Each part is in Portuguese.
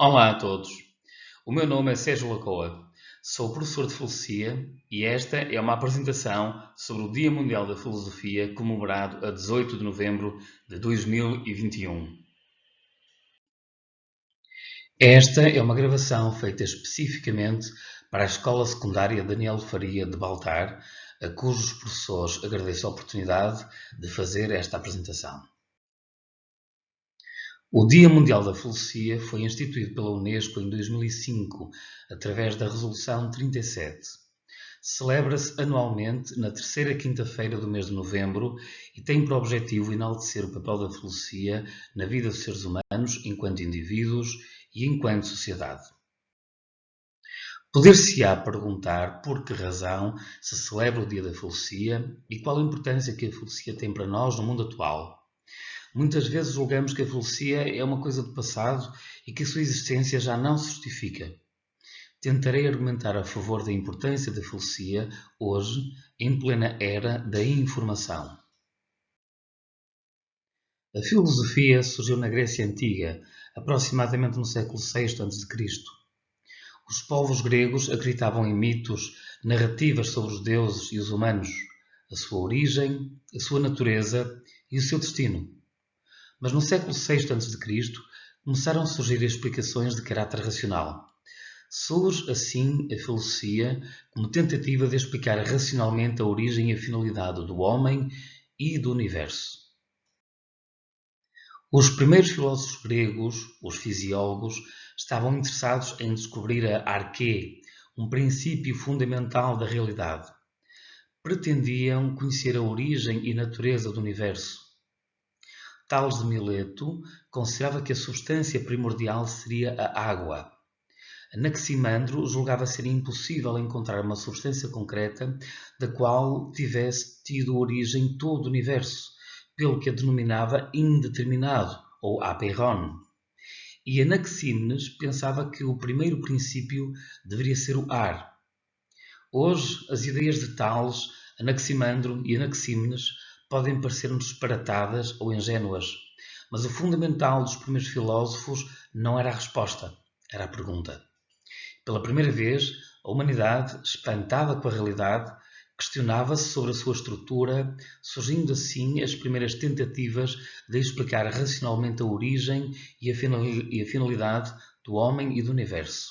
Olá a todos, o meu nome é Sérgio Lacoa, sou professor de Filosofia e esta é uma apresentação sobre o Dia Mundial da Filosofia comemorado a 18 de novembro de 2021. Esta é uma gravação feita especificamente para a Escola Secundária Daniel Faria de Baltar, a cujos professores agradeço a oportunidade de fazer esta apresentação. O Dia Mundial da Filosofia foi instituído pela Unesco em 2005, através da Resolução 37. Celebra-se anualmente na terceira quinta-feira do mês de novembro e tem por objetivo enaltecer o papel da filosofia na vida dos seres humanos enquanto indivíduos e enquanto sociedade. Poder-se-á perguntar por que razão se celebra o Dia da Filosofia e qual a importância que a filosofia tem para nós no mundo atual. Muitas vezes julgamos que a filosofia é uma coisa do passado e que a sua existência já não se justifica. Tentarei argumentar a favor da importância da filosofia hoje, em plena era da informação. A filosofia surgiu na Grécia Antiga, aproximadamente no século VI a.C. Os povos gregos acreditavam em mitos, narrativas sobre os deuses e os humanos, a sua origem, a sua natureza e o seu destino. Mas no século VI a.C. começaram a surgir explicações de caráter racional. Surge assim a filosofia como tentativa de explicar racionalmente a origem e a finalidade do homem e do universo. Os primeiros filósofos gregos, os fisiólogos, estavam interessados em descobrir a arqué, um princípio fundamental da realidade. Pretendiam conhecer a origem e natureza do universo. Tales de Mileto considerava que a substância primordial seria a água. Anaximandro julgava ser impossível encontrar uma substância concreta da qual tivesse tido origem todo o universo, pelo que a denominava indeterminado, ou apeiron. E Anaxímenes pensava que o primeiro princípio deveria ser o ar. Hoje, as ideias de Tales, Anaximandro e Anaxímenes podem parecer-nos disparatadas ou ingênuas, mas o fundamental dos primeiros filósofos não era a resposta, era a pergunta. Pela primeira vez, a humanidade, espantada com a realidade, questionava-se sobre a sua estrutura, surgindo assim as primeiras tentativas de explicar racionalmente a origem e a finalidade do homem e do universo.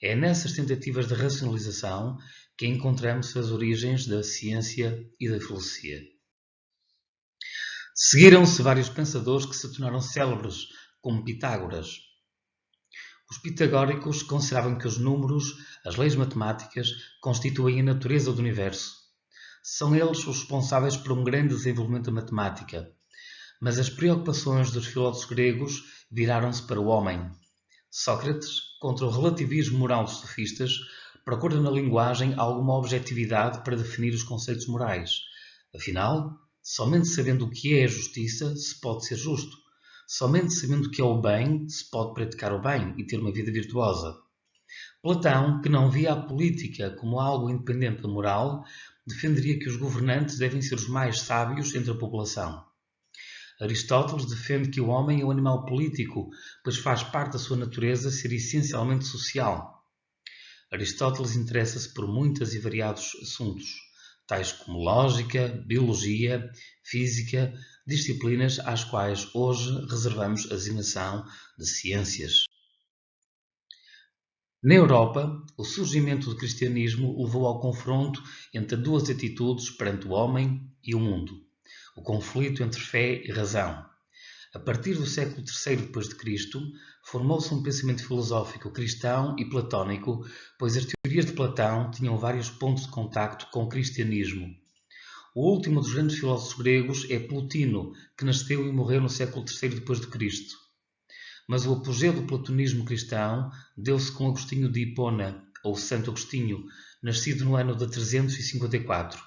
É nessas tentativas de racionalização que encontramos as origens da ciência e da filosofia. Seguiram-se vários pensadores que se tornaram célebres, como Pitágoras. Os pitagóricos consideravam que os números, as leis matemáticas, constituem a natureza do universo. São eles os responsáveis por um grande desenvolvimento da matemática. Mas as preocupações dos filósofos gregos viraram-se para o homem. Sócrates, contra o relativismo moral dos sofistas, procura na linguagem alguma objetividade para definir os conceitos morais. Afinal, somente sabendo o que é a justiça se pode ser justo. Somente sabendo o que é o bem se pode praticar o bem e ter uma vida virtuosa. Platão, que não via a política como algo independente da moral, defenderia que os governantes devem ser os mais sábios entre a população. Aristóteles defende que o homem é um animal político, pois faz parte da sua natureza ser essencialmente social. Aristóteles interessa-se por muitos e variados assuntos, tais como lógica, biologia, física, disciplinas às quais hoje reservamos a designação de ciências. Na Europa, o surgimento do cristianismo levou ao confronto entre duas atitudes perante o homem e o mundo, o conflito entre fé e razão. A partir do século III d.C., formou-se um pensamento filosófico cristão e platónico, pois as teorias de Platão tinham vários pontos de contacto com o cristianismo. O último dos grandes filósofos gregos é Plotino, que nasceu e morreu no século III d.C. Mas o apogeu do platonismo cristão deu-se com Agostinho de Hipona, ou Santo Agostinho, nascido no ano de 354.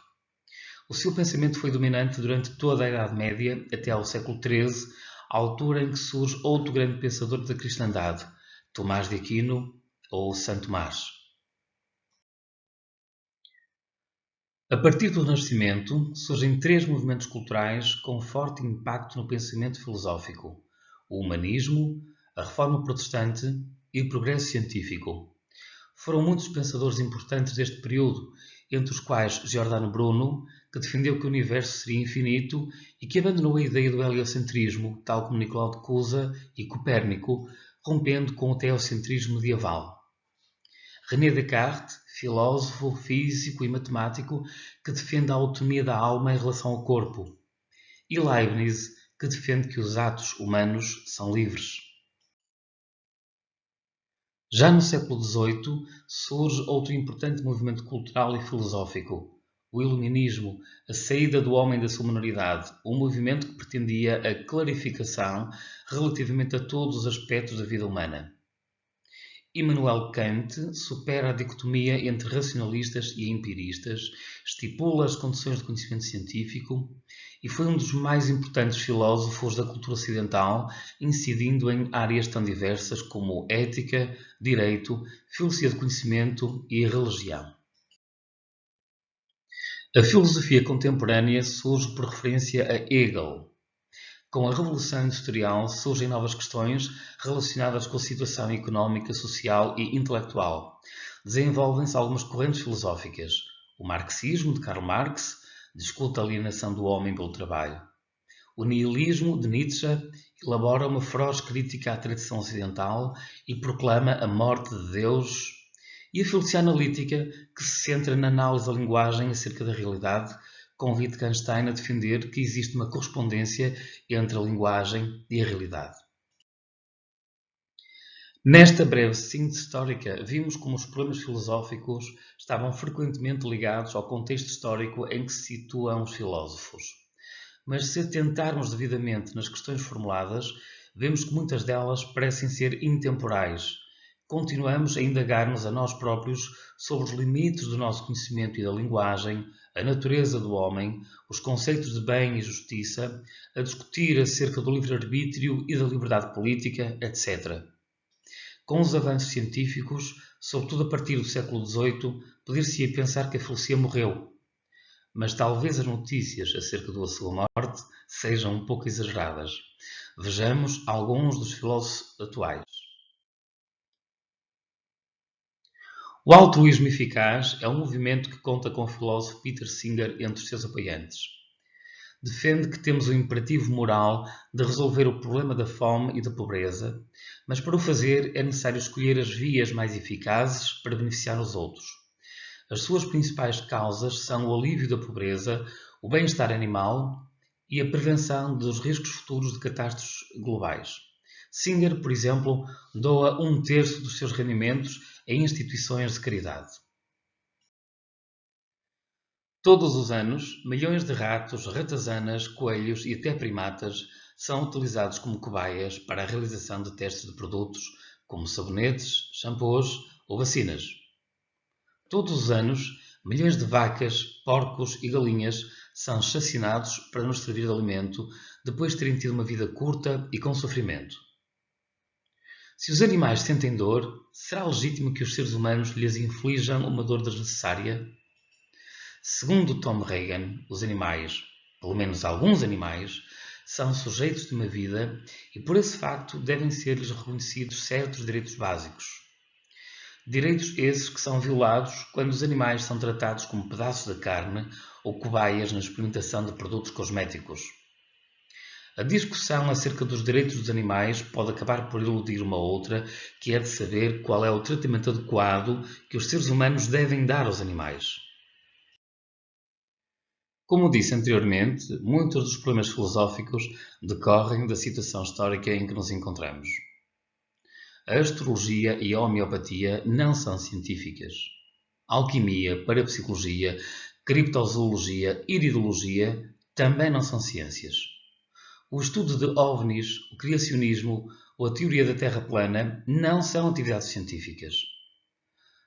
O seu pensamento foi dominante durante toda a Idade Média até ao século XIII, à altura em que surge outro grande pensador da cristandade, Tomás de Aquino ou Santo Tomás. A partir do Renascimento, surgem três movimentos culturais com forte impacto no pensamento filosófico: o humanismo, a Reforma Protestante e o progresso científico. Foram muitos pensadores importantes deste período, entre os quais Giordano Bruno, que defendeu que o universo seria infinito e que abandonou a ideia do heliocentrismo, tal como Nicolau de Cusa e Copérnico, rompendo com o teocentrismo medieval. René Descartes, filósofo, físico e matemático, que defende a autonomia da alma em relação ao corpo. E Leibniz, que defende que os atos humanos são livres. Já no século XVIII surge outro importante movimento cultural e filosófico, o Iluminismo, a saída do homem da sua minoridade, um movimento que pretendia a clarificação relativamente a todos os aspectos da vida humana. Immanuel Kant supera a dicotomia entre racionalistas e empiristas, estipula as condições de conhecimento científico e foi um dos mais importantes filósofos da cultura ocidental, incidindo em áreas tão diversas como ética, direito, filosofia do conhecimento e religião. A filosofia contemporânea surge por referência a Hegel. Com a Revolução Industrial surgem novas questões relacionadas com a situação económica, social e intelectual. Desenvolvem-se algumas correntes filosóficas. O marxismo, de Karl Marx, discute a alienação do homem pelo trabalho. O nihilismo, de Nietzsche, elabora uma feroz crítica à tradição ocidental e proclama a morte de Deus. E a filosofia analítica, que se centra na análise da linguagem acerca da realidade, com Wittgenstein a defender que existe uma correspondência entre a linguagem e a realidade. Nesta breve síntese histórica, vimos como os problemas filosóficos estavam frequentemente ligados ao contexto histórico em que se situam os filósofos. Mas se atentarmos devidamente nas questões formuladas, vemos que muitas delas parecem ser intemporais. Continuamos a indagar-nos a nós próprios sobre os limites do nosso conhecimento e da linguagem, a natureza do homem, os conceitos de bem e justiça, a discutir acerca do livre-arbítrio e da liberdade política, etc. Com os avanços científicos, sobretudo a partir do século XVIII, poder-se-ia pensar que a filosofia morreu. Mas talvez as notícias acerca da sua morte sejam um pouco exageradas. Vejamos alguns dos filósofos atuais. O altruísmo eficaz é um movimento que conta com o filósofo Peter Singer entre os seus apoiantes. Defende que temos o imperativo moral de resolver o problema da fome e da pobreza, mas para o fazer é necessário escolher as vias mais eficazes para beneficiar os outros. As suas principais causas são o alívio da pobreza, o bem-estar animal e a prevenção dos riscos futuros de catástrofes globais. Singer, por exemplo, doa 1/3 dos seus rendimentos a instituições de caridade. Todos os anos, milhões de ratos, ratazanas, coelhos e até primatas são utilizados como cobaias para a realização de testes de produtos como sabonetes, shampoos ou vacinas. Todos os anos, milhões de vacas, porcos e galinhas são chacinados para nos servir de alimento depois de terem tido uma vida curta e com sofrimento. Se os animais sentem dor, será legítimo que os seres humanos lhes inflijam uma dor desnecessária? Segundo Tom Regan, os animais, pelo menos alguns animais, são sujeitos de uma vida e por esse facto devem ser-lhes reconhecidos certos direitos básicos. Direitos esses que são violados quando os animais são tratados como pedaços de carne ou cobaias na experimentação de produtos cosméticos. A discussão acerca dos direitos dos animais pode acabar por iludir uma outra, que é de saber qual é o tratamento adequado que os seres humanos devem dar aos animais. Como disse anteriormente, muitos dos problemas filosóficos decorrem da situação histórica em que nos encontramos. A astrologia e a homeopatia não são científicas. A alquimia, parapsicologia, criptozoologia e iridologia também não são ciências. O estudo de OVNIs, o criacionismo ou a teoria da Terra plana não são atividades científicas.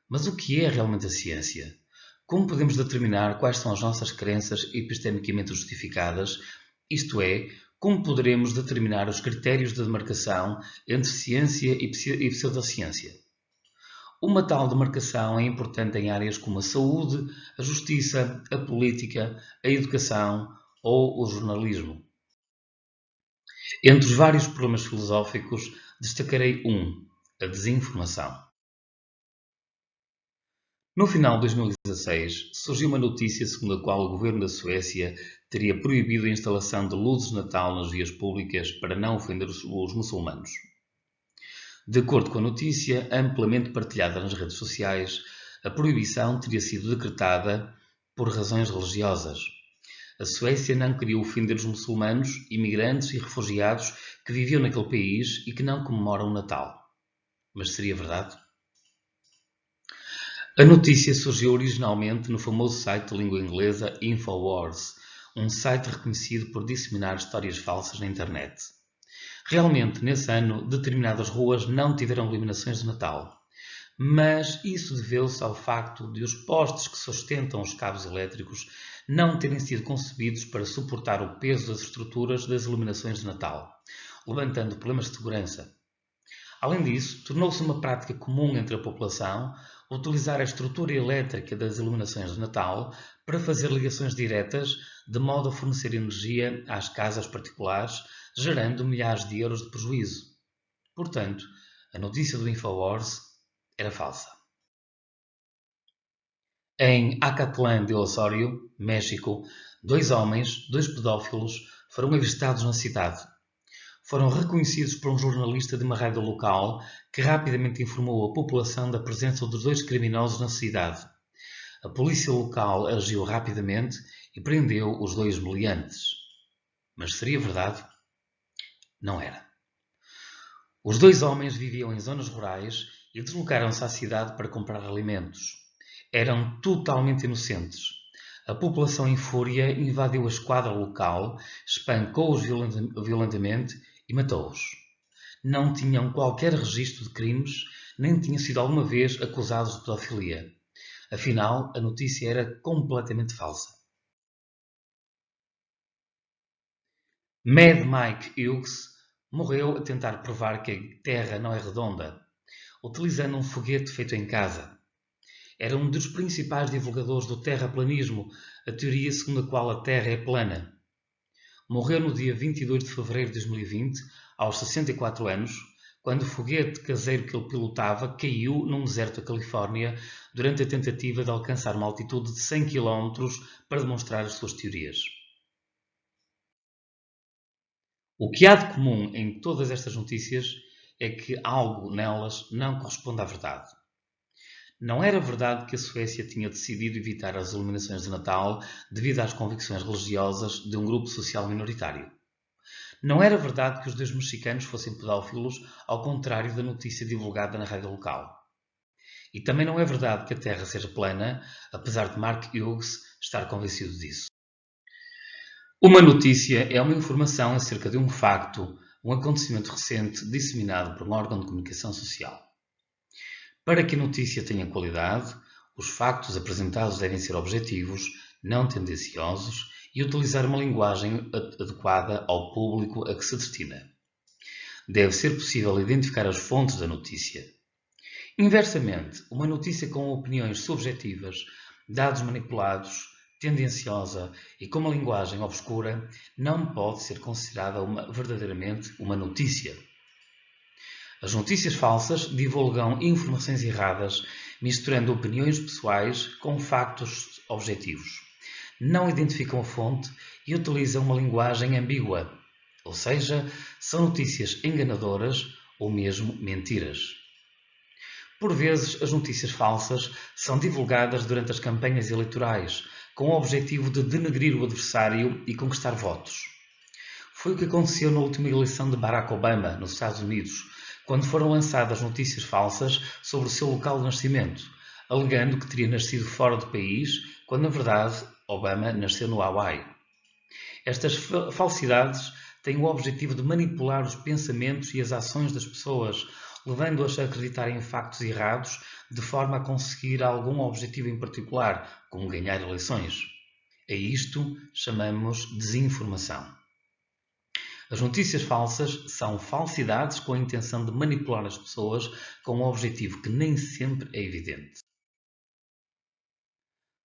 Mas o que é realmente a ciência? Como podemos determinar quais são as nossas crenças epistemicamente justificadas, isto é, como poderemos determinar os critérios de demarcação entre ciência e pseudociência? Uma tal demarcação é importante em áreas como a saúde, a justiça, a política, a educação ou o jornalismo. Entre os vários problemas filosóficos, Destacarei 1. A desinformação. No final de 2016, surgiu uma notícia segundo a qual o governo da Suécia teria proibido a instalação de luzes de Natal nas vias públicas para não ofender os muçulmanos. De acordo com a notícia, amplamente partilhada nas redes sociais, a proibição teria sido decretada por razões religiosas. A Suécia não queria ofender os muçulmanos, imigrantes e refugiados que viviam naquele país e que não comemoram o Natal. Mas seria verdade? A notícia surgiu originalmente no famoso site de língua inglesa Infowars, um site reconhecido por disseminar histórias falsas na internet. Realmente, nesse ano, determinadas ruas não tiveram iluminações de Natal, mas isso deveu-se ao facto de os postes que sustentam os cabos elétricos não terem sido concebidos para suportar o peso das estruturas das iluminações de Natal, levantando problemas de segurança. Além disso, tornou-se uma prática comum entre a população utilizar a estrutura elétrica das iluminações de Natal para fazer ligações diretas, de modo a fornecer energia às casas particulares, gerando milhares de euros de prejuízo. Portanto, a notícia do Infowars era falsa. Em Acatlán de Osorio, México, 2 homens, 2 pedófilos, foram avistados na cidade. Foram reconhecidos por um jornalista de uma rádio local que rapidamente informou a população da presença dos 2 criminosos na cidade. A polícia local agiu rapidamente e prendeu os 2 meliantes. Mas seria verdade? Não era. Os 2 homens viviam em zonas rurais e deslocaram-se à cidade para comprar alimentos. Eram totalmente inocentes. A população em fúria invadiu a esquadra local, espancou-os violentamente e matou-os. Não tinham qualquer registro de crimes, nem tinham sido alguma vez acusados de pedofilia. Afinal, a notícia era completamente falsa. Mad Mike Hughes morreu a tentar provar que a Terra não é redonda, utilizando um foguete feito em casa. Era um dos principais divulgadores do terraplanismo, a teoria segundo a qual a Terra é plana. Morreu no dia 22 de fevereiro de 2020, aos 64 anos, quando o foguete caseiro que ele pilotava caiu num deserto da Califórnia durante a tentativa de alcançar uma altitude de 100 km para demonstrar as suas teorias. O que há de comum em todas estas notícias é que algo nelas não corresponde à verdade. Não era verdade que a Suécia tinha decidido evitar as iluminações de Natal devido às convicções religiosas de um grupo social minoritário. Não era verdade que os 2 mexicanos fossem pedófilos, ao contrário da notícia divulgada na rádio local. E também não é verdade que a Terra seja plana, apesar de Mark Hughes estar convencido disso. Uma notícia é uma informação acerca de um facto, um acontecimento recente disseminado por um órgão de comunicação social. Para que a notícia tenha qualidade, os factos apresentados devem ser objetivos, não tendenciosos e utilizar uma linguagem adequada ao público a que se destina. Deve ser possível identificar as fontes da notícia. Inversamente, uma notícia com opiniões subjetivas, dados manipulados, tendenciosa e com uma linguagem obscura não pode ser considerada verdadeiramente uma notícia. As notícias falsas divulgam informações erradas, misturando opiniões pessoais com factos objetivos. Não identificam a fonte e utilizam uma linguagem ambígua, ou seja, são notícias enganadoras ou mesmo mentiras. Por vezes, as notícias falsas são divulgadas durante as campanhas eleitorais, com o objetivo de denegrir o adversário e conquistar votos. Foi o que aconteceu na última eleição de Barack Obama, nos Estados Unidos, quando foram lançadas notícias falsas sobre o seu local de nascimento, alegando que teria nascido fora do país, quando na verdade Obama nasceu no Hawaii. Estas falsidades têm o objetivo de manipular os pensamentos e as ações das pessoas, levando-as a acreditar em factos errados, de forma a conseguir algum objetivo em particular, como ganhar eleições. A isto chamamos desinformação. As notícias falsas são falsidades com a intenção de manipular as pessoas com um objetivo que nem sempre é evidente.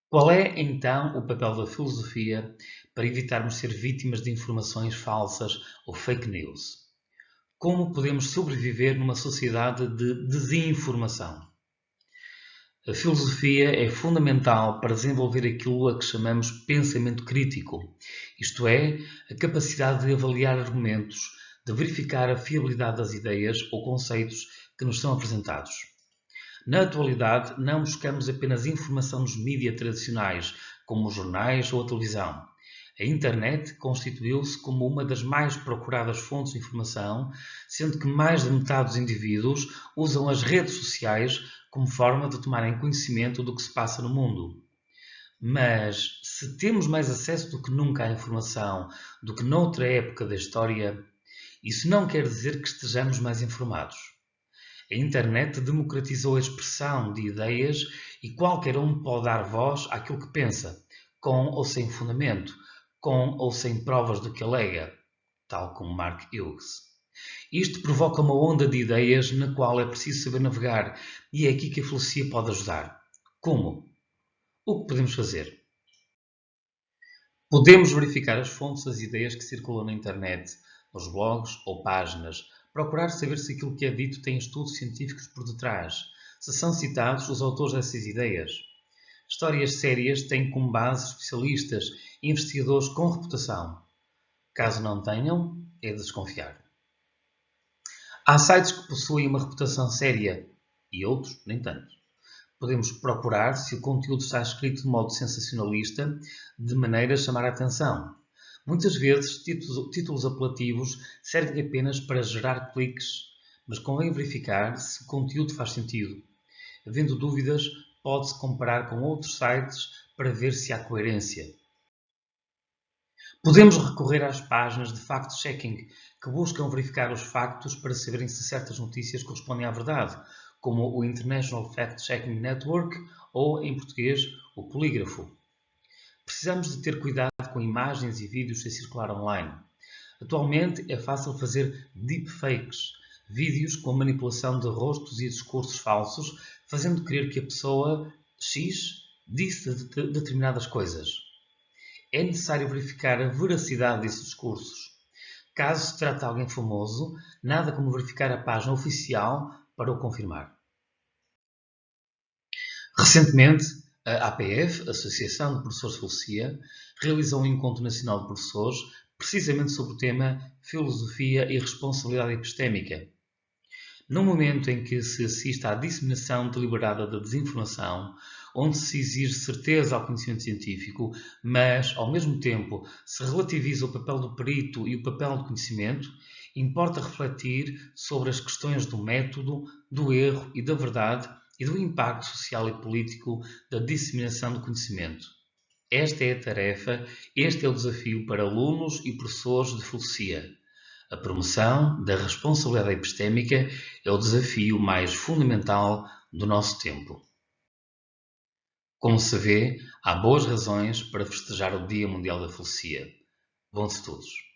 Qual é, então, o papel da filosofia para evitarmos ser vítimas de informações falsas ou fake news? Como podemos sobreviver numa sociedade de desinformação? A filosofia é fundamental para desenvolver aquilo a que chamamos pensamento crítico, isto é, a capacidade de avaliar argumentos, de verificar a fiabilidade das ideias ou conceitos que nos são apresentados. Na atualidade, não buscamos apenas informação nos mídias tradicionais, como os jornais ou a televisão. A internet constituiu-se como uma das mais procuradas fontes de informação, sendo que mais de metade dos indivíduos usam as redes sociais como forma de tomarem conhecimento do que se passa no mundo. Mas, se temos mais acesso do que nunca à informação do que noutra época da história, isso não quer dizer que estejamos mais informados. A internet democratizou a expressão de ideias e qualquer um pode dar voz àquilo que pensa, com ou sem fundamento, com ou sem provas do que alega, tal como Mark Hughes. Isto provoca uma onda de ideias na qual é preciso saber navegar e é aqui que a filosofia pode ajudar. Como? O que podemos fazer? Podemos verificar as fontes das ideias que circulam na internet, nos blogs ou páginas, procurar saber se aquilo que é dito tem estudos científicos por detrás, se são citados os autores dessas ideias. Histórias sérias têm como base especialistas e investigadores com reputação. Caso não tenham, é de desconfiar. Há sites que possuem uma reputação séria e outros nem tanto. Podemos procurar se o conteúdo está escrito de modo sensacionalista, de maneira a chamar a atenção. Muitas vezes, títulos apelativos servem apenas para gerar cliques, mas convém verificar se o conteúdo faz sentido. Havendo dúvidas, pode-se comparar com outros sites para ver se há coerência. Podemos recorrer às páginas de fact-checking, que buscam verificar os factos para saberem se certas notícias correspondem à verdade, como o International Fact-Checking Network ou, em português, o Polígrafo. Precisamos de ter cuidado com imagens e vídeos a circular online. Atualmente é fácil fazer deepfakes, vídeos com a manipulação de rostos e discursos falsos, fazendo crer que a pessoa X disse determinadas coisas. É necessário verificar a veracidade desses discursos. Caso se trate de alguém famoso, nada como verificar a página oficial para o confirmar. Recentemente, a APF, Associação de Professores de Filosofia, realizou um encontro nacional de professores precisamente sobre o tema Filosofia e Responsabilidade Epistémica. No momento em que se assiste à disseminação deliberada da desinformação, onde se exige certeza ao conhecimento científico, mas, ao mesmo tempo, se relativiza o papel do perito e o papel do conhecimento, importa refletir sobre as questões do método, do erro e da verdade e do impacto social e político da disseminação do conhecimento. Esta é a tarefa, este é o desafio para alunos e professores de filosofia. A promoção da responsabilidade epistémica é o desafio mais fundamental do nosso tempo. Como se vê, há boas razões para festejar o Dia Mundial da Filosofia. Bons estudos!